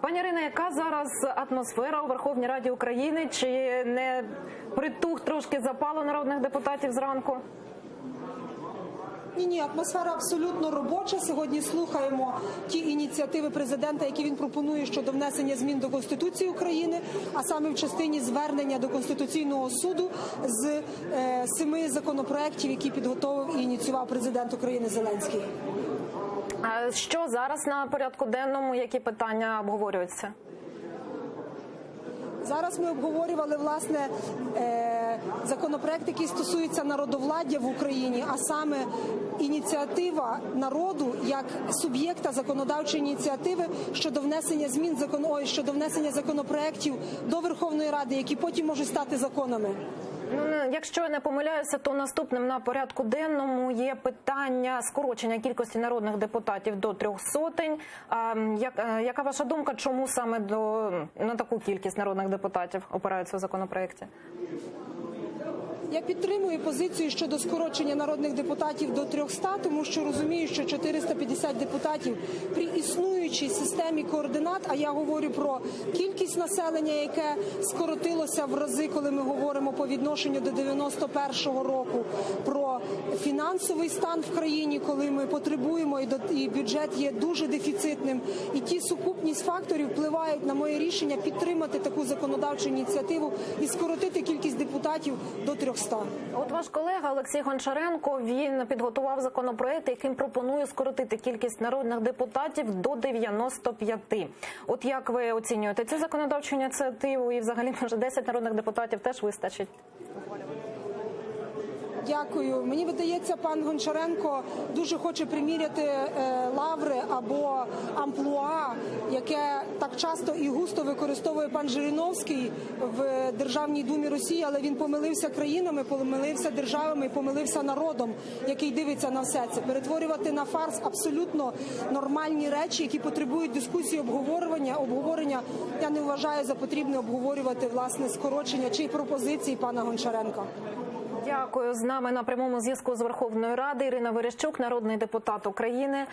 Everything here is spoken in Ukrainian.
Пані Ірино, яка зараз атмосфера у Верховній Раді України? Чи не притух трошки запалу народних депутатів зранку? Ні, атмосфера абсолютно робоча. Сьогодні слухаємо ті ініціативи президента, які він пропонує щодо внесення змін до Конституції України, а саме в частині звернення до Конституційного суду з 7 законопроєктів, які підготовив і ініціював президент України Зеленський. А що зараз на порядку денному, які питання обговорюються? Зараз ми обговорювали, власне, законопроект, який стосується народовладдя в Україні, а саме ініціатива народу як суб'єкта законодавчої ініціативи щодо внесення змін щодо внесення законопроєктів до Верховної Ради, які потім можуть стати законами. Якщо я не помиляюся, то наступним на порядку денному є питання скорочення кількості народних депутатів до 300. Яка ваша думка, чому саме на таку кількість народних депутатів опираються у законопроєкті? Я підтримую позицію щодо скорочення народних депутатів до 300, тому що розумію, що 450 депутатів при існуючій системі координат, а я говорю про кількість населення, яке скоротилося в рази, коли ми говоримо по відношенню до 91-го року, про фінансовий стан в країні, коли ми потребуємо і бюджет є дуже дефіцитним. І ті сукупність факторів впливають на моє рішення підтримати таку законодавчу ініціативу і скоротити кількість депутатів до 300. От ваш колега Олексій Гончаренко, він підготував законопроект, яким пропонує скоротити кількість народних депутатів до 95. От як ви оцінюєте цю законодавчу ініціативу і взагалі, може, 10 народних депутатів теж вистачить? Дякую. Мені видається, пан Гончаренко дуже хоче приміряти лаври або амплуа, яке так часто і густо використовує пан Жириновський в Державній Думі Росії, але він помилився країнами, помилився державами і помилився народом, який дивиться на все це. Перетворювати на фарс абсолютно нормальні речі, які потребують дискусії, обговорення. Я не вважаю за потрібне обговорювати, власне, скорочення чи пропозиції пана Гончаренка. Дякую. З нами на прямому зв'язку з Верховної Ради Ірина Верещук, народний депутат України.